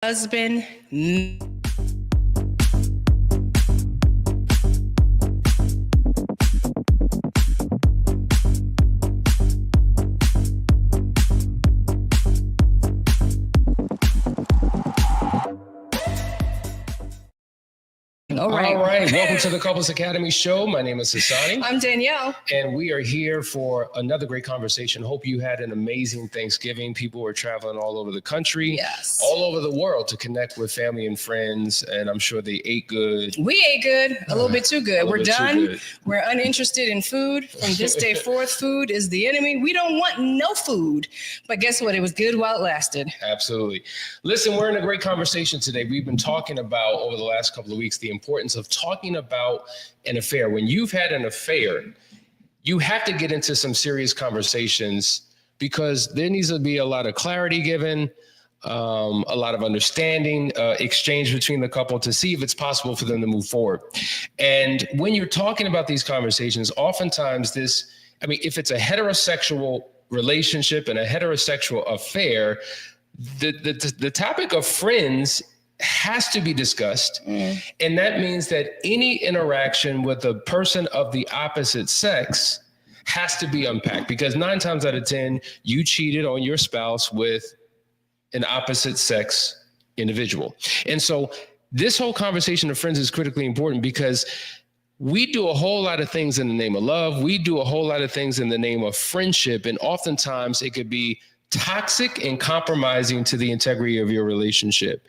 husband. All right. Welcome to the Couples Academy show. My name is Hassani. I'm Danielle. And we are here for another great conversation. Hope you had an amazing Thanksgiving. People were traveling all over the country, Yes, all over the world to connect with family and friends. And I'm sure they ate good. We ate good, a little bit too good. We're done. Good. We're uninterested in food. From this day forth, food is the enemy. We don't want no food. But guess what? It was good while it lasted. Absolutely. Listen, we're in a great conversation today. We've been talking about over the last couple of weeks the importance of talking about an affair. When you've had an affair, you have to get into some serious conversations because there needs to be a lot of clarity given, a lot of understanding, exchange between the couple to see if it's possible for them to move forward. And when you're talking about these conversations, oftentimes if it's a heterosexual relationship and a heterosexual affair, the topic of friends has to be discussed. And that means that any interaction with a person of the opposite sex has to be unpacked, because 9 times out of 10, you cheated on your spouse with an opposite sex individual. And so this whole conversation of friends is critically important because we do a whole lot of things in the name of love. We do a whole lot of things in the name of friendship. And oftentimes it could be toxic and compromising to the integrity of your relationship.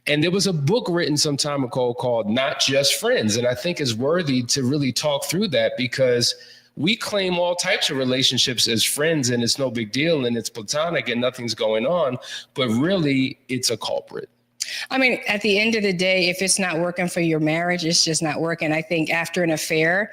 And there was a book written some time ago called Not Just Friends. And I think it's worthy to really talk through that because we claim all types of relationships as friends and it's no big deal and it's platonic and nothing's going on, but really it's a culprit. I mean, at the end of the day, if it's not working for your marriage, it's just not working. I think after an affair,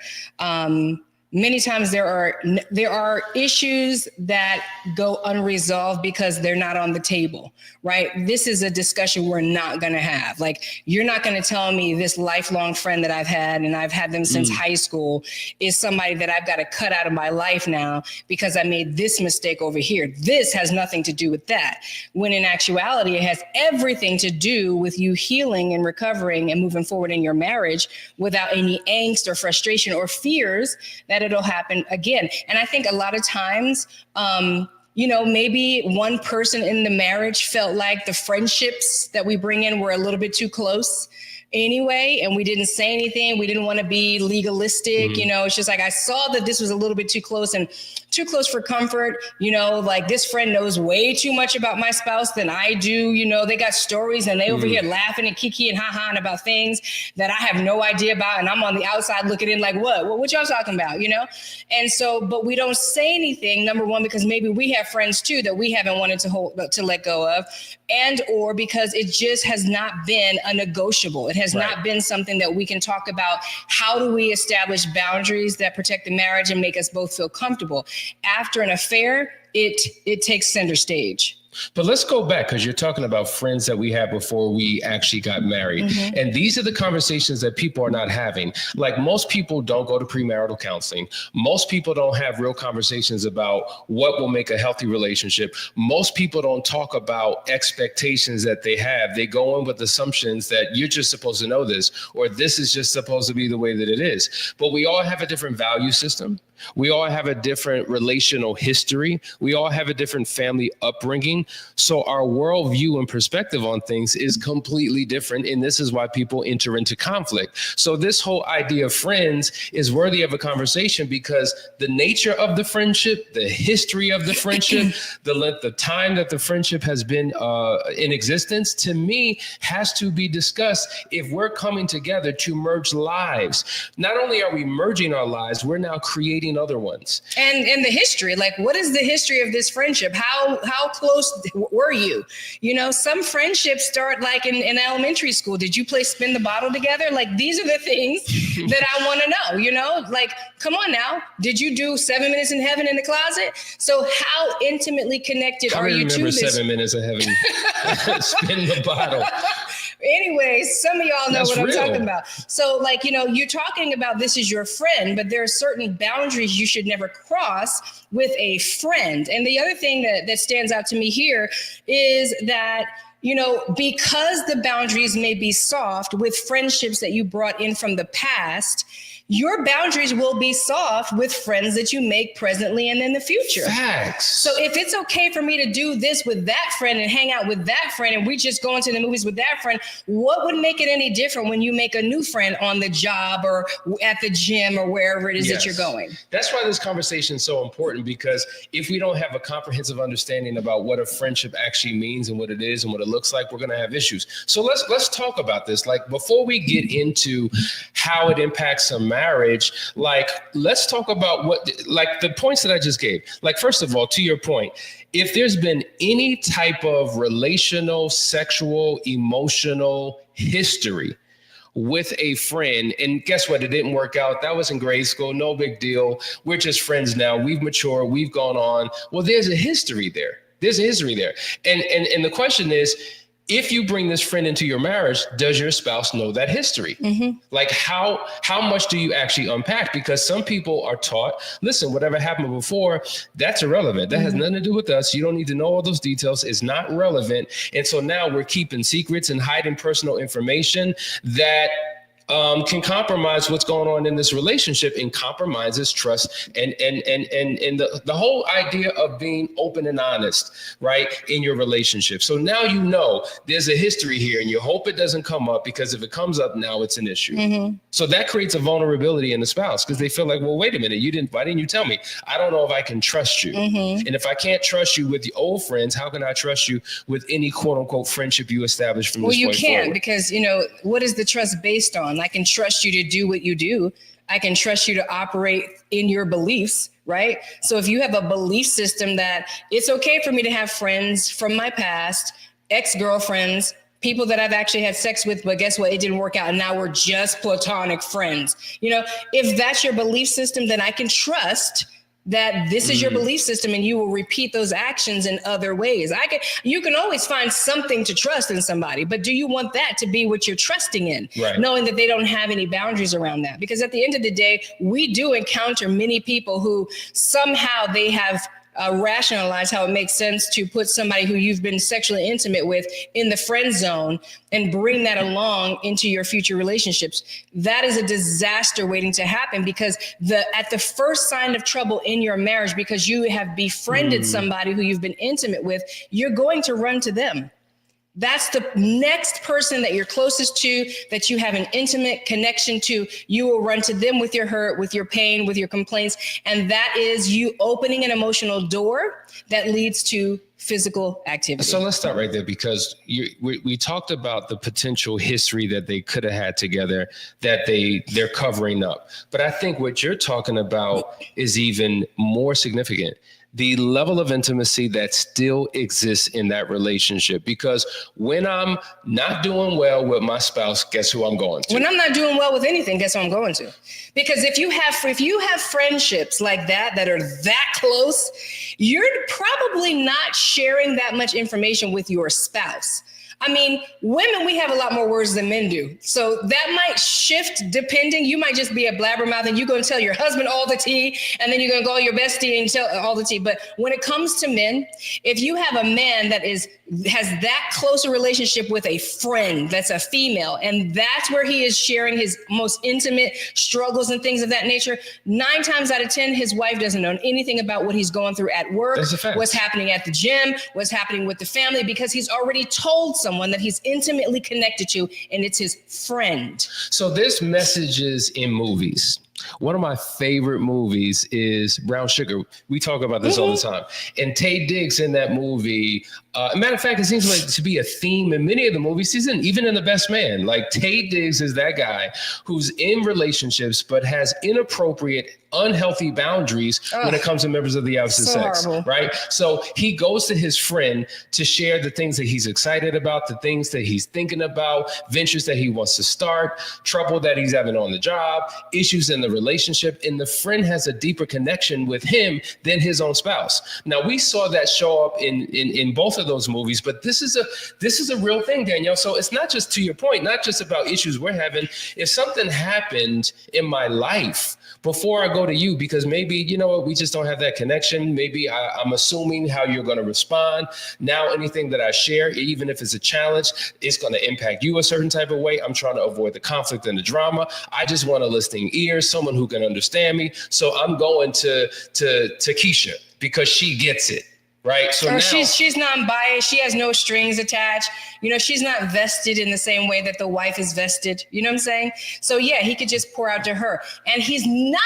many times there are issues that go unresolved because they're not on the table, right? This is a discussion we're not going to have. Like, you're not going to tell me this lifelong friend that I've had, and I've had them since high school, is somebody that I've got to cut out of my life now because I made this mistake over here. This has nothing to do with that. When in actuality, it has everything to do with you healing and recovering and moving forward in your marriage without any angst or frustration or fears that it'll happen again. And I think a lot of times, maybe one person in the marriage felt like the friendships that we bring in were a little bit too close anyway, and we didn't say anything. We didn't want to be legalistic. It's just like, I saw that this was a little bit too close and too close for comfort. Like, this friend knows way too much about my spouse than I do. They got stories and they over here laughing and kiki and ha-ha about things that I have no idea about. And I'm on the outside looking in like, what y'all talking about? And so, but we don't say anything, number one, because maybe we have friends too that we haven't wanted to let go of, and or because it just has not been a negotiable. It has not been something that we can talk about. How do we establish boundaries that protect the marriage and make us both feel comfortable? After an affair, it takes center stage. But let's go back, because you're talking about friends that we had before we actually got married. And these are the conversations that people are not having. Like, most people don't go to premarital counseling. Most people don't have real conversations about what will make a healthy relationship. Most people don't talk about expectations that they have. They go in with assumptions that you're just supposed to know this, or this is just supposed to be the way that it is. But we all have a different value system. We all have a different relational history. We all have a different family upbringing. So our worldview and perspective on things is completely different. And this is why people enter into conflict. So this whole idea of friends is worthy of a conversation, because the nature of the friendship, the history of the friendship, the length of time that the friendship has been in existence, to me, has to be discussed if we're coming together to merge lives. Not only are we merging our lives, we're now creating other ones. And the history, like, what is the history of this friendship? How close were you? Some friendships start like in elementary school. Did you play spin the bottle together? Like, these are the things that I want to know, like, come on now. Did you do 7 minutes in heaven in the closet? So how intimately connected are you to this? 7 minutes of heaven. Spin the bottle. Anyways, some of y'all know That's what I'm real. talking about. So, like, you're talking about this is your friend, but there are certain boundaries you should never cross with a friend. And the other thing that stands out to me here is that, because the boundaries may be soft with friendships that you brought in from the past, your boundaries will be soft with friends that you make presently and in the future. Facts. So if it's okay for me to do this with that friend and hang out with that friend and we just go into the movies with that friend, what would make it any different when you make a new friend on the job or at the gym or wherever it is that you're going? That's why this conversation is so important, because if we don't have a comprehensive understanding about what a friendship actually means and what it is and what it looks like, we're going to have issues. So let's talk about this. Like, before we get into how it impacts a marriage, like, let's talk about the points that I just gave. Like, first of all, to your point, if there's been any type of relational, sexual, emotional history with a friend, and guess what? It didn't work out. That was in grade school. No big deal. We're just friends now. We've matured. We've gone on. Well, there's a history there. And the question is, if you bring this friend into your marriage, does your spouse know that history? Mm-hmm. Like, how much do you actually unpack? Because some people are taught, listen, whatever happened before, that's irrelevant. That has nothing to do with us. You don't need to know all those details. It's not relevant. And so now we're keeping secrets and hiding personal information that can compromise what's going on in this relationship and compromises trust and the whole idea of being open and honest, right, in your relationship. So now there's a history here, and you hope it doesn't come up, because if it comes up now, it's an issue. Mm-hmm. So that creates a vulnerability in the spouse, because they feel like, well, wait a minute, why didn't you tell me? I don't know if I can trust you. Mm-hmm. And if I can't trust you with the old friends, how can I trust you with any quote unquote friendship you establish from this point forward? Well, you can't, because what is the trust based on? I can trust you to do what you do. I can trust you to operate in your beliefs, right? So if you have a belief system that it's okay for me to have friends from my past, ex-girlfriends, people that I've actually had sex with, but guess what? It didn't work out. And now we're just platonic friends. If that's your belief system, then I can trust that this is your belief system, and you will repeat those actions in other ways. You can always find something to trust in somebody, but do you want that to be what you're trusting in? Right. Knowing that they don't have any boundaries around that? Because at the end of the day, we do encounter many people who somehow they have rationalize how it makes sense to put somebody who you've been sexually intimate with in the friend zone and bring that along into your future relationships. That is a disaster waiting to happen, because at the first sign of trouble in your marriage, because you have befriended somebody who you've been intimate with, you're going to run to them. That's the next person that you're closest to, that you have an intimate connection to. You will run to them with your hurt, with your pain, with your complaints. And that is you opening an emotional door that leads to physical activity. So let's start right there, because we talked about the potential history that they could have had together that they're covering up. But I think what you're talking about is even more significant. The level of intimacy that still exists in that relationship. Because when I'm not doing well with my spouse, guess who I'm going to? When I'm not doing well with anything, guess who I'm going to? Because if you have friendships like that are that close, you're probably not sharing that much information with your spouse. I mean, women, we have a lot more words than men do. So that might shift depending. You might just be a blabbermouth and you're going to tell your husband all the tea, and then you're going to go your bestie and tell all the tea. But when it comes to men, if you have a man that has that close a relationship with a friend that's a female, and that's where he is sharing his most intimate struggles and things of that nature, 9 times out of 10, his wife doesn't know anything about what he's going through at work, what's happening at the gym, what's happening with the family, because he's already told someone that he's intimately connected to, and it's his friend. So there's messages in movies. One of my favorite movies is Brown Sugar. We talk about this all the time. And Taye Diggs in that movie, matter of fact, it seems like to be a theme in many of the movies he's in, even in The Best Man. Like, Taye Diggs is that guy who's in relationships but has inappropriate, unhealthy boundaries when it comes to members of the opposite sex, horrible. Right? So he goes to his friend to share the things that he's excited about, the things that he's thinking about, ventures that he wants to start, trouble that he's having on the job, issues in the relationship, and the friend has a deeper connection with him than his own spouse. Now, we saw that show up in both of of those movies, but this is a real thing, Danielle. So it's not just, to your point, not just about issues we're having. If something happened in my life before I go to you, because maybe, you know what, we just don't have that connection. Maybe I'm assuming how you're going to respond. Now, anything that I share, even if it's a challenge, it's going to impact you a certain type of way. I'm trying to avoid the conflict and the drama. I just want a listening ear, someone who can understand me. So I'm going to Keisha because she gets it. Right. So now, she's non-biased. She has no strings attached. You know, she's not vested in the same way that the wife is vested. You know what I'm saying? So yeah, he could just pour out to her, and he's not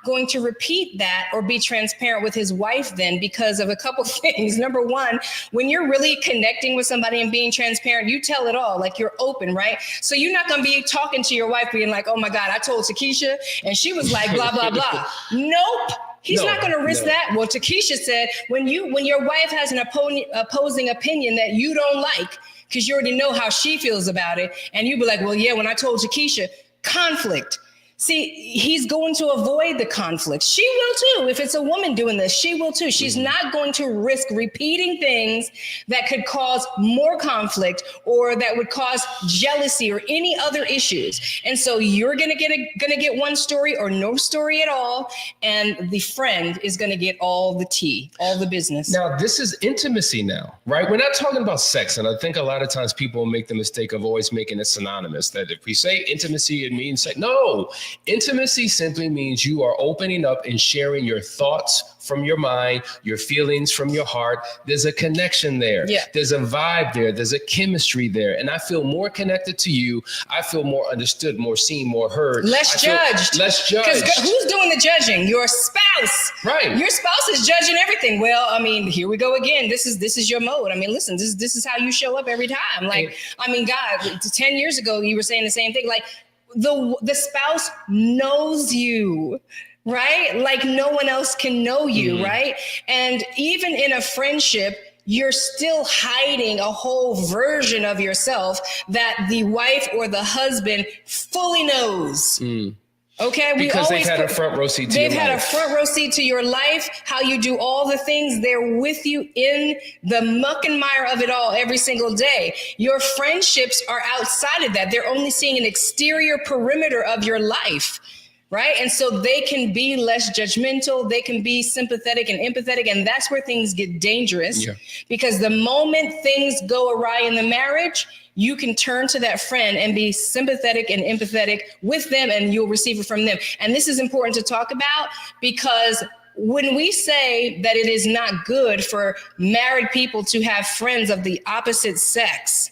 going to repeat that or be transparent with his wife then, because of a couple things. Number one, when you're really connecting with somebody and being transparent, you tell it all, like you're open, right? So you're not going to be talking to your wife being like, oh my God, I told Takesha and she was like, blah, blah, blah. Nope. He's not going to risk that. Well, Takesha said, when your wife has an opposing opinion that you don't like, because you already know how she feels about it, and you be like, well, yeah, when I told Takesha, conflict. See, he's going to avoid the conflict. She will too. If it's a woman doing this, she will too. She's not going to risk repeating things that could cause more conflict or that would cause jealousy or any other issues. And so you're gonna get one story or no story at all, and the friend is gonna get all the tea, all the business. Now, this is intimacy now, right? We're not talking about sex. And I think a lot of times people make the mistake of always making it synonymous, that if we say intimacy, it means sex. No. Intimacy simply means you are opening up and sharing your thoughts from your mind, your feelings from your heart. There's a connection there. Yeah. There's a vibe there. There's a chemistry there. And I feel more connected to you. I feel more understood, more seen, more heard. Less judged. Because who's doing the judging? Your spouse. Right. Your spouse is judging everything. Well, I mean, here we go again. This is your mode. I mean, listen, this is how you show up every time. Like, I mean, God, 10 years ago, you were saying the same thing. Like, the spouse knows you, right? Like no one else can know you, right? And even in a friendship, you're still hiding a whole version of yourself that the wife or the husband fully knows. Okay, because they've had a front row seat to your life. They've had a front row seat to your life, how you do all the things. They're with you in the muck and mire of it all every single day. Your friendships are outside of that. They're only seeing an exterior perimeter of your life, right? And so they can be less judgmental. They can be sympathetic and empathetic. And that's where things get dangerous, because the moment things go awry in the marriage, you can turn to that friend and be sympathetic and empathetic with them, and you'll receive it from them. And this is important to talk about, because when we say that it is not good for married people to have friends of the opposite sex,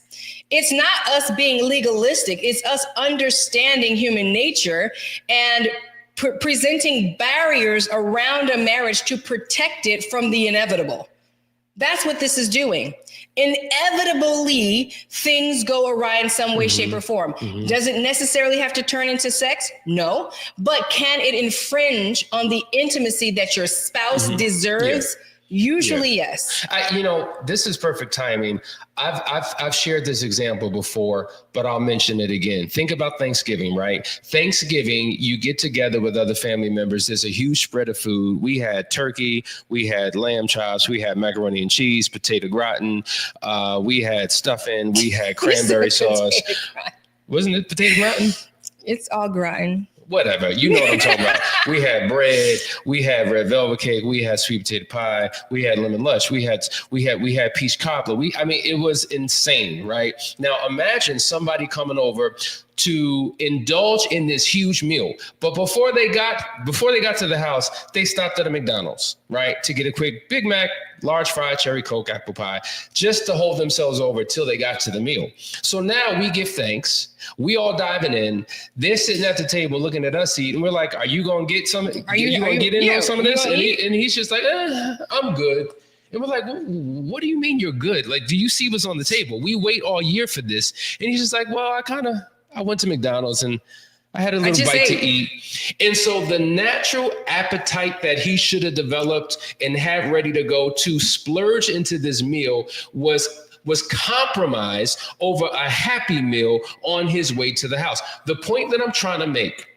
it's not us being legalistic. It's us understanding human nature and presenting barriers around a marriage to protect it from the inevitable. That's what this is doing. Inevitably, things go awry in some way, shape, or form. Does it necessarily have to turn into sex? No. But can it infringe on the intimacy that your spouse deserves? Usually, yes. This is perfect timing. I've shared this example before, but I'll mention it again. Think about Thanksgiving, right? Thanksgiving, you get together with other family members. There's a huge spread of food. We had turkey, we had lamb chops, we had macaroni and cheese, potato gratin, we had stuffing, we had cranberry sauce. Wasn't it potato gratin? It's all gratin. Whatever, you know what I'm talking about. We had bread, we had red velvet cake, we had sweet potato pie, we had lemon lush, we had peach cobbler. It was insane, right? Now imagine somebody coming over to indulge in this huge meal, but before they got to the house, they stopped at a McDonald's, right, to get a quick Big Mac, large fry, cherry Coke, apple pie, just to hold themselves over till they got to the meal. So now we give thanks. We all diving in. They're sitting at the table looking at us eat, and we're like, "Are you gonna get some? Are you gonna get in on some of this?" And he's just like, "I'm good." And we're like, well, "What do you mean you're good? Like, do you see what's on the table? We wait all year for this." And he's just like, "Well, I went to McDonald's and I had a little bite to eat." And so the natural appetite that he should have developed and had ready to go to splurge into this meal was compromised over a happy meal on his way to the house. The point that I'm trying to make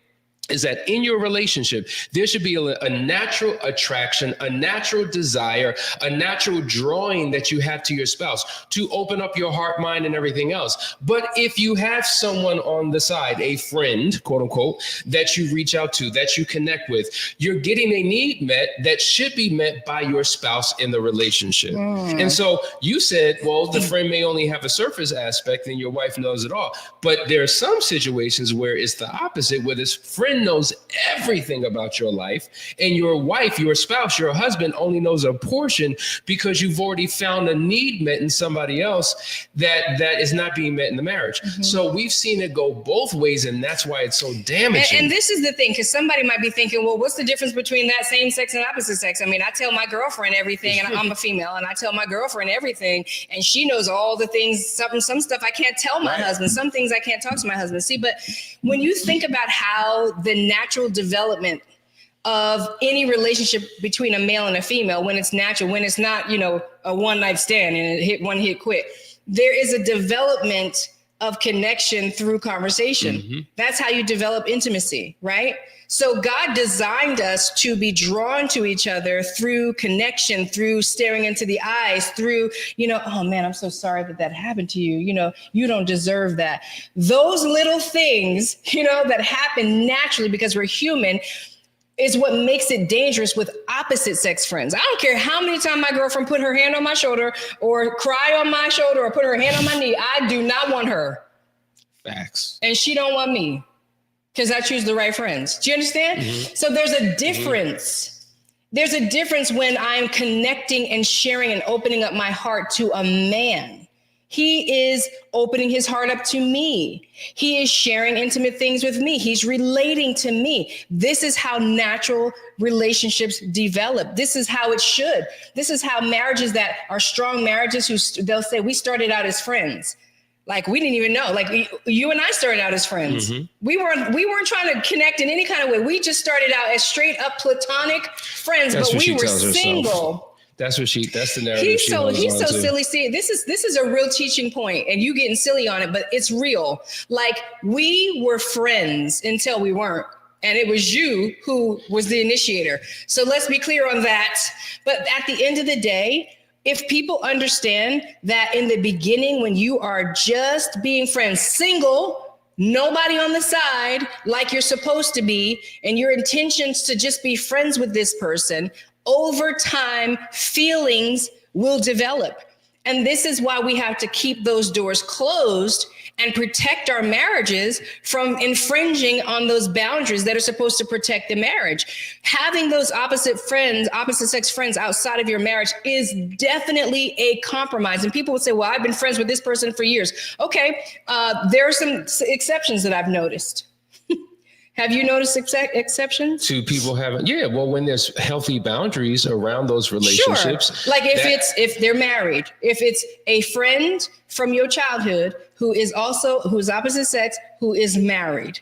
is that in your relationship, there should be a natural attraction, a natural desire, a natural drawing that you have to your spouse to open up your heart, mind, and everything else. But if you have someone on the side, a friend, quote unquote, that you reach out to, that you connect with, you're getting a need met that should be met by your spouse in the relationship. And so you said, well, the friend may only have a surface aspect and your wife knows it all. But there are some situations where it's the opposite, where this friend knows everything about your life and your wife, your spouse, your husband only knows a portion because you've already found a need met in somebody else that is not being met in the marriage. So we've seen it go both ways, and that's why it's so damaging. And this is the thing, because somebody might be thinking, well, what's the difference between that same sex and opposite sex? I mean, I tell my girlfriend everything, and I'm a female, and I tell my girlfriend everything, and she knows all the things, some stuff I can't tell my husband, some things I can't talk to my husband. See, but when you think about how the natural development of any relationship between a male and a female, when it's natural, when it's not, a one night stand and it hit one hit quit, there is a development of connection through conversation. That's how you develop intimacy, right? So God designed us to be drawn to each other through connection, through staring into the eyes, through, oh man, I'm so sorry that happened to you. You don't deserve that. Those little things, that happen naturally because we're human is what makes it dangerous with opposite sex friends. I don't care how many times my girlfriend put her hand on my shoulder or cry on my shoulder or put her hand on my knee. I do not want her. Facts. And she don't want me. Because I choose the right friends. Do you understand? So there's a difference. There's a difference when I'm connecting and sharing and opening up my heart to a man. He is opening his heart up to me. He is sharing intimate things with me. He's relating to me. This is how natural relationships develop. This is how it should. This is how marriages that are strong marriages, they'll say, we started out as friends. Like we didn't even know. Like you and I started out as friends. We weren't trying to connect in any kind of way. We just started out as straight up platonic friends, but we were single. That's the narrative. He's so silly. See, this is a real teaching point, and you getting silly on it, but it's real. Like we were friends until we weren't. And it was you who was the initiator. So let's be clear on that. But at the end of the day, if people understand that in the beginning, when you are just being friends, single, nobody on the side like you're supposed to be, and your intentions to just be friends with this person, over time, feelings will develop. And this is why we have to keep those doors closed and protect our marriages from infringing on those boundaries that are supposed to protect the marriage. Having those opposite sex friends outside of your marriage is definitely a compromise. And people would say, well, I've been friends with this person for years. Okay, there are some exceptions that I've noticed. Have you noticed exceptions? To people having, when there's healthy boundaries around those relationships. Sure. Like if they're married, if it's a friend from your childhood who's opposite sex, who is married,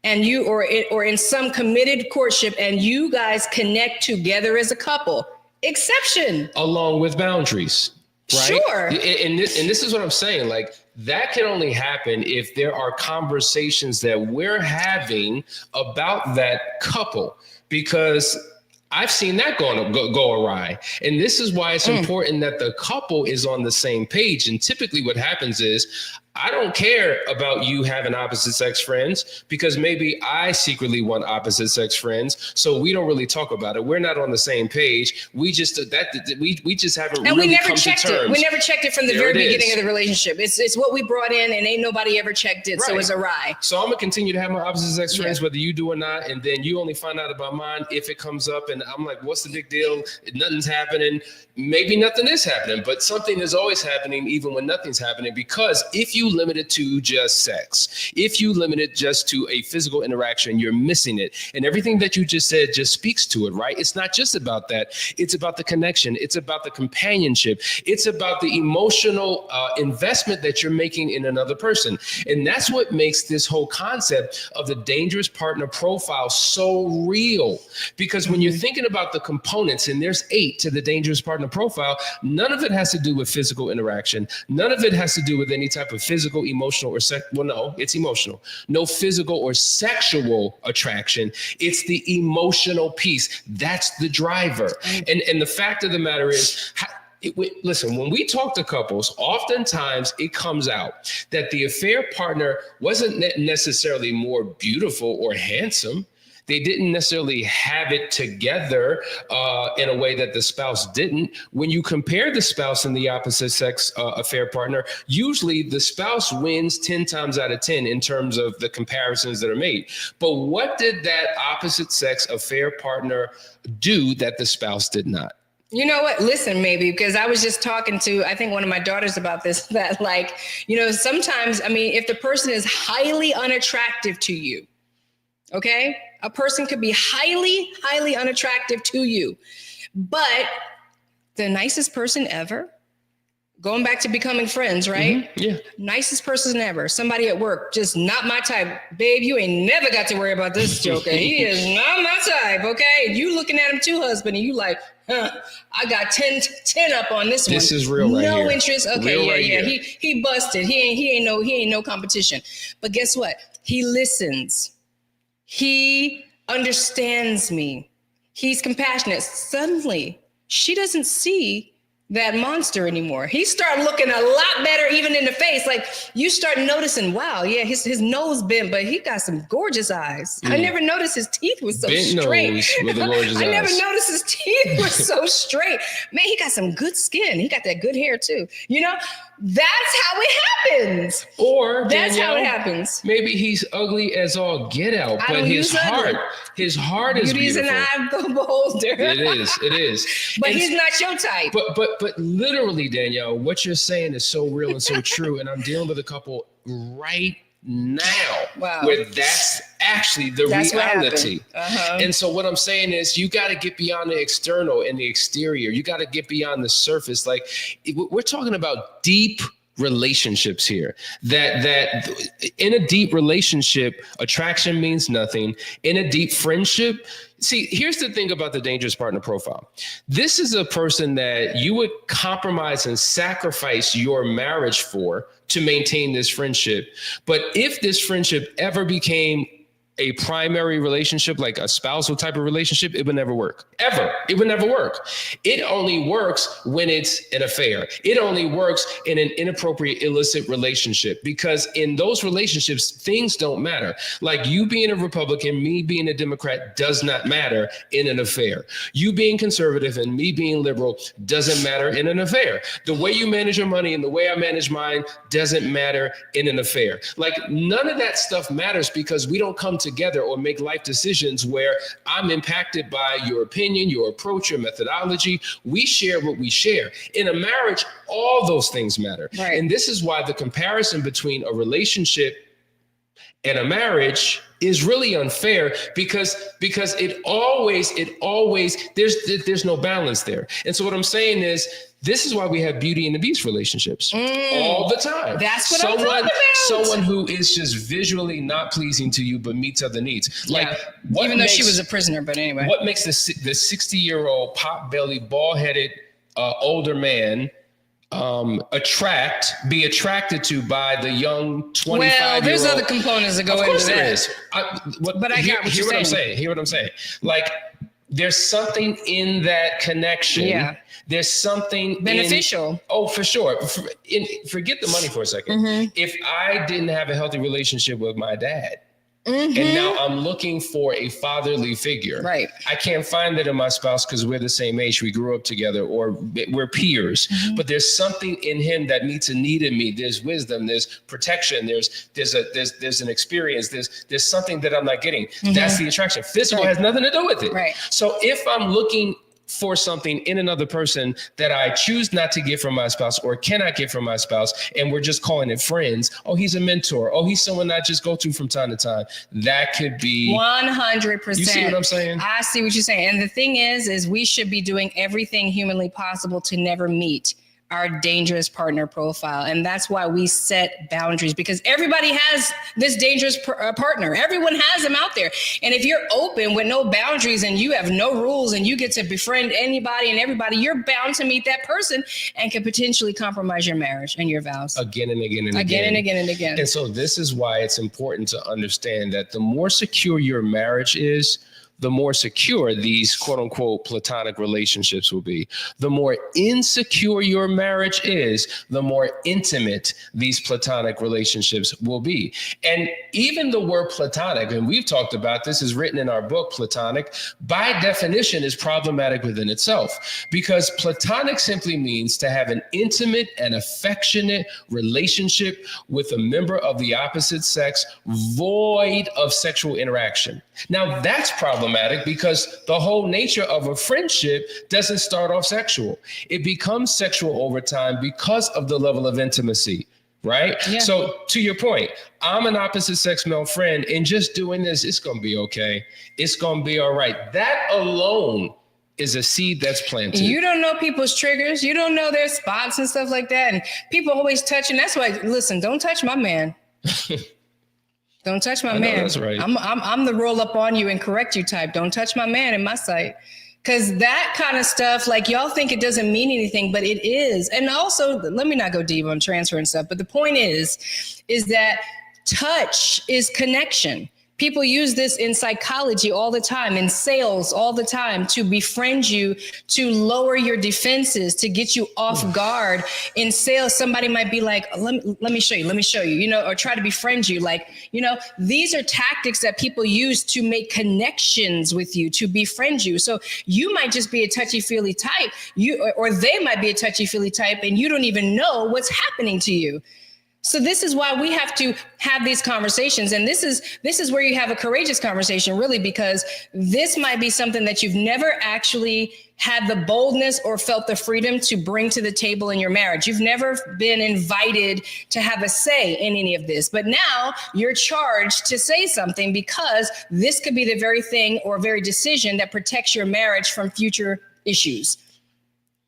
and you or in some committed courtship, and you guys connect together as a couple, exception. Along with boundaries, right? Sure. And this is what I'm saying, like, that can only happen if there are conversations that we're having about that couple, because I've seen that go awry. And this is why it's important that the couple is on the same page. And typically what happens is, I don't care about you having opposite sex friends because maybe I secretly want opposite sex friends. So we don't really talk about it. We're not on the same page. We just we just haven't really come to terms. We never checked it from the very beginning of the relationship. It's what we brought in, and ain't nobody ever checked it. Right. So it's awry. So I'm gonna continue to have my opposite sex friends, whether you do or not. And then you only find out about mine if it comes up. And I'm like, what's the big deal? Nothing's happening. Maybe nothing is happening, but something is always happening, even when nothing's happening. Because if you limit it to just sex, if you limit it just to a physical interaction, you're missing it. And everything that you just said just speaks to it, right? It's not just about that. It's about the connection. It's about the companionship. It's about the emotional investment that you're making in another person. And that's what makes this whole concept of the dangerous partner profile so real. Because when you're thinking about the components, and there's 8 to the dangerous partner profile, none of it has to do with physical interaction. None of it has to do with any type of physical, emotional, or no, it's emotional. No physical or sexual attraction. It's the emotional piece. That's the driver. And the fact of the matter is, listen, when we talk to couples, oftentimes it comes out that the affair partner wasn't necessarily more beautiful or handsome. They didn't necessarily have it together in a way that the spouse didn't. When you compare the spouse and the opposite sex affair partner, usually the spouse wins 10 times out of 10 in terms of the comparisons that are made. But what did that opposite sex affair partner do that the spouse did not? You know what? Listen, maybe, because I was just talking to, I think one of my daughters about this, that like, you know, sometimes, I mean, if the person is highly unattractive to you, okay? A person could be highly, highly unattractive to you, but the nicest person ever, going back to becoming friends, right? Mm-hmm. Yeah. Nicest person ever. Somebody at work, just not my type. Babe, you ain't never got to worry about this joker. He is not my type, okay? And you looking at him too, husband, and you like, I got 10 up on this one. This is real right here. No interest. Okay, real yeah, right yeah. Here. He busted. He ain't no competition. But guess what? He listens. He understands me. He's compassionate. Suddenly, she doesn't see that monster anymore. He started looking a lot better even in the face. Like you start noticing, wow, yeah, his nose bent, but he got some gorgeous eyes. I never noticed his teeth were so bent straight. Nose with the gorgeous I eyes. never noticed his teeth were so straight. Man, he got some good skin. He got that good hair too. You know, that's how it happens. Or that's Danielle, how it happens. Maybe he's ugly as all get out, I but don't his use ugly. his heart is Beauty is beautiful. an eye of the beholder. It is. But And he's not your type. But literally, Danielle, what you're saying is so real and so true. And I'm dealing with a couple right now where that's actually the reality. And so what I'm saying is you got to get beyond the external and the exterior. You got to get beyond the surface. Like we're talking about deep relationships here, that in a deep relationship, attraction means nothing. In a deep friendship, see, here's the thing about the dangerous partner profile. This is a person that you would compromise and sacrifice your marriage for to maintain this friendship. But if this friendship ever became a primary relationship, like a spousal type of relationship, it would never work. Ever. It would never work. It only works when it's an affair. It only works in an inappropriate, illicit relationship, because in those relationships, things don't matter. Like you being a Republican, me being a Democrat does not matter in an affair. You being conservative and me being liberal doesn't matter in an affair. The way you manage your money and the way I manage mine doesn't matter in an affair. Like none of that stuff matters because we don't come together or make life decisions where I'm impacted by your opinion, your approach, your methodology. We share what we share. In a marriage, all those things matter. Right. And this is why the comparison between a relationship and a marriage is really unfair, because it always there's no balance there. And so what I'm saying is, this is why we have Beauty and the Beast relationships all the time. That's what I'm talking about. Someone who is just visually not pleasing to you, but meets other needs. Like, even though she was a prisoner, but anyway. What makes the 60-year-old pot-bellied, bald-headed older man be attracted to by the young 25-year-old? Well, there's other components that go into that. Of course there is. But I got what you're saying. Hear what I'm saying. Like, there's something in that connection. Yeah. There's something beneficial. For sure. Forget the money for a second. If I didn't have a healthy relationship with my dad, and now I'm looking for a fatherly figure. Right. I can't find that in my spouse because we're the same age. We grew up together, or we're peers. But there's something in him that meets a need in me. There's wisdom. There's protection. There's an experience. There's something that I'm not getting. That's the attraction. Physical has nothing to do with it. Right. So if I'm looking for something in another person that I choose not to get from my spouse or cannot get from my spouse, and we're just calling it friends. Oh, he's a mentor. Oh, he's someone I just go to from time to time. That could be 100%. You see what I'm saying? I see what you're saying. And the thing is we should be doing everything humanly possible to never meet our dangerous partner profile. And that's why we set boundaries, because everybody has this dangerous partner. Everyone has them out there. And if you're open with no boundaries and you have no rules and you get to befriend anybody and everybody, you're bound to meet that person and can potentially compromise your marriage and your vows. Again and again and again. again. And again and again. And so this is why it's important to understand that the more secure your marriage is, the more secure these quote unquote platonic relationships will be. The more insecure your marriage is, the more intimate these platonic relationships will be. And even the word platonic, and we've talked about this, is written in our book, Platonic, by definition is problematic within itself, because platonic simply means to have an intimate and affectionate relationship with a member of the opposite sex, void of sexual interaction. Now that's problematic because the whole nature of a friendship doesn't start off sexual. It becomes sexual over time because of the level of intimacy, right? Yeah. So to your point, I'm an opposite sex male friend, and just doing this, it's going to be okay. It's going to be all right. That alone is a seed that's planted. You don't know people's triggers. You don't know their spots and stuff like that. And people always touching. That's why, listen, don't touch my man. Don't touch my man. That's right. I'm the roll up on you and correct you type. Don't touch my man in my sight. Because that kind of stuff, like y'all think it doesn't mean anything, but it is. And also, let me not go deep on transfer and stuff, but the point is that touch is connection. People use this in psychology all the time, in sales all the time, to befriend you, to lower your defenses, to get you off guard. In sales, somebody might be like, let me show you, or try to befriend you. Like, these are tactics that people use to make connections with you, to befriend you. So you might just be a touchy-feely type, or they might be a touchy-feely type, and you don't even know what's happening to you. So this is why we have to have these conversations. And this is where you have a courageous conversation, really, because this might be something that you've never actually had the boldness or felt the freedom to bring to the table in your marriage. You've never been invited to have a say in any of this. But now you're charged to say something, because this could be the very thing or very decision that protects your marriage from future issues.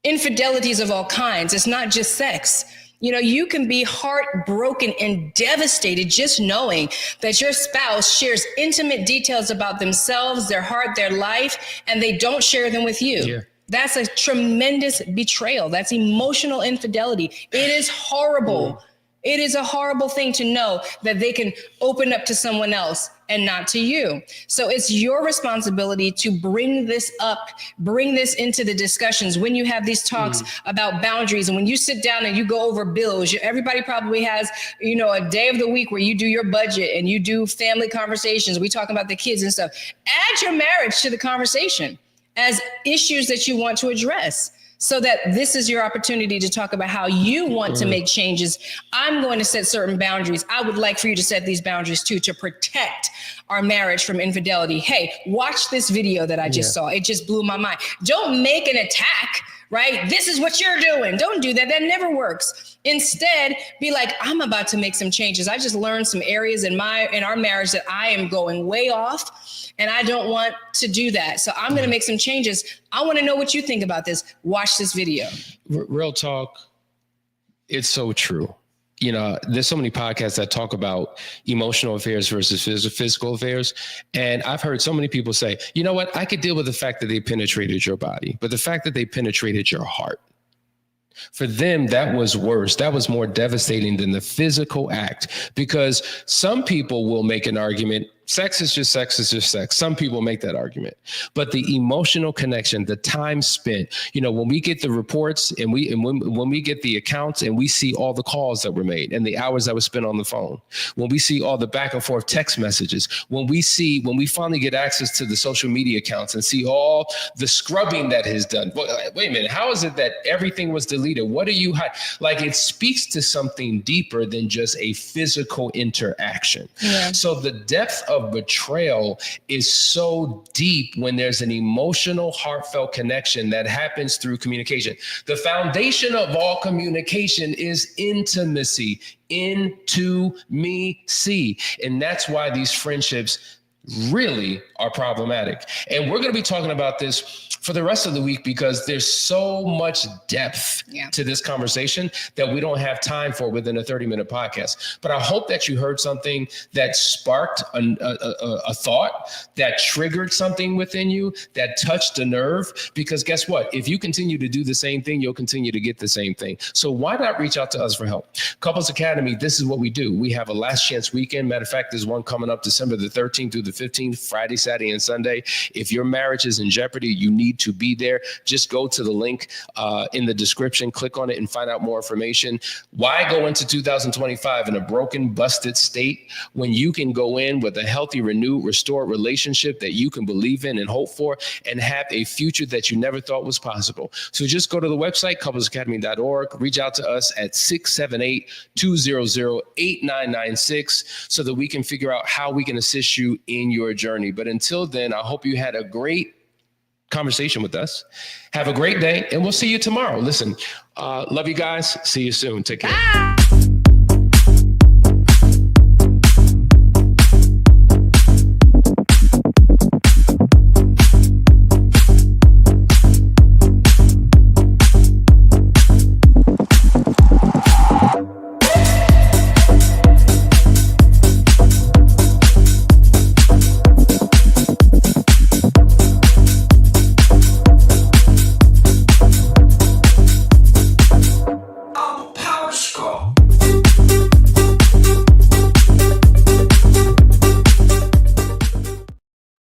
Infidelities of all kinds. It's not just sex. You can be heartbroken and devastated just knowing that your spouse shares intimate details about themselves, their heart, their life, and they don't share them with you. Yeah. That's a tremendous betrayal. That's emotional infidelity. It is horrible. It is a horrible thing to know that they can open up to someone else and not to you. So it's your responsibility to bring this up, bring this into the discussions when you have these talks about boundaries. And when you sit down and you go over bills, everybody probably has, a day of the week where you do your budget and you do family conversations. We talk about the kids and stuff. Add your marriage to the conversation as issues that you want to address, so that this is your opportunity to talk about how you want to make changes. I'm going to set certain boundaries. I would like for you to set these boundaries too, to protect our marriage from infidelity. Hey, watch this video that I just saw. It just blew my mind. Don't make an attack, right? This is what you're doing. Don't do that. That never works. Instead, be like, I'm about to make some changes. I just learned some areas in our marriage that I am going way off, and I don't want to do that. So I'm going to make some changes. I want to know what you think about this. Watch this video. Real talk. It's so true. There's so many podcasts that talk about emotional affairs versus physical affairs. And I've heard so many people say, you know what? I could deal with the fact that they penetrated your body, but the fact that they penetrated your heart, for them, that was worse. That was more devastating than the physical act, because some people will make an argument. Sex is just sex is just sex. Some people make that argument, but the emotional connection, the time spent, when we get the reports and when we get the accounts and we see all the calls that were made and the hours that were spent on the phone, when we see all the back and forth text messages, when we finally get access to the social media accounts and see all the scrubbing that is done. Wait a minute. How is it that everything was deleted? What are you like? It speaks to something deeper than just a physical interaction. Yeah. So the depth of betrayal is so deep when there's an emotional, heartfelt connection that happens through communication. The foundation of all communication is intimacy, intimacy. And that's why these friendships really are problematic. And we're going to be talking about this for the rest of the week because there's so much depth to this conversation that we don't have time for within a 30-minute podcast. But I hope that you heard something that sparked a thought, that triggered something within you, that touched a nerve. Because guess what? If you continue to do the same thing, you'll continue to get the same thing. So why not reach out to us for help? Couples Academy, this is what we do. We have a last chance weekend. Matter of fact, there's one coming up December the 13th through the 15th, Friday, Saturday, and Sunday. If your marriage is in jeopardy, you need to be there. Just go to the link in the description, click on it, and find out more information. Why go into 2025 in a broken, busted state when you can go in with a healthy, renewed, restored relationship that you can believe in and hope for and have a future that you never thought was possible? So just go to the website, couplesacademy.org, reach out to us at 678-200-8996 so that we can figure out how we can assist you in your journey. But until then, I hope you had a great conversation with us. Have a great day, and we'll see you tomorrow. Listen, love you guys. See you soon. Take care. Bye.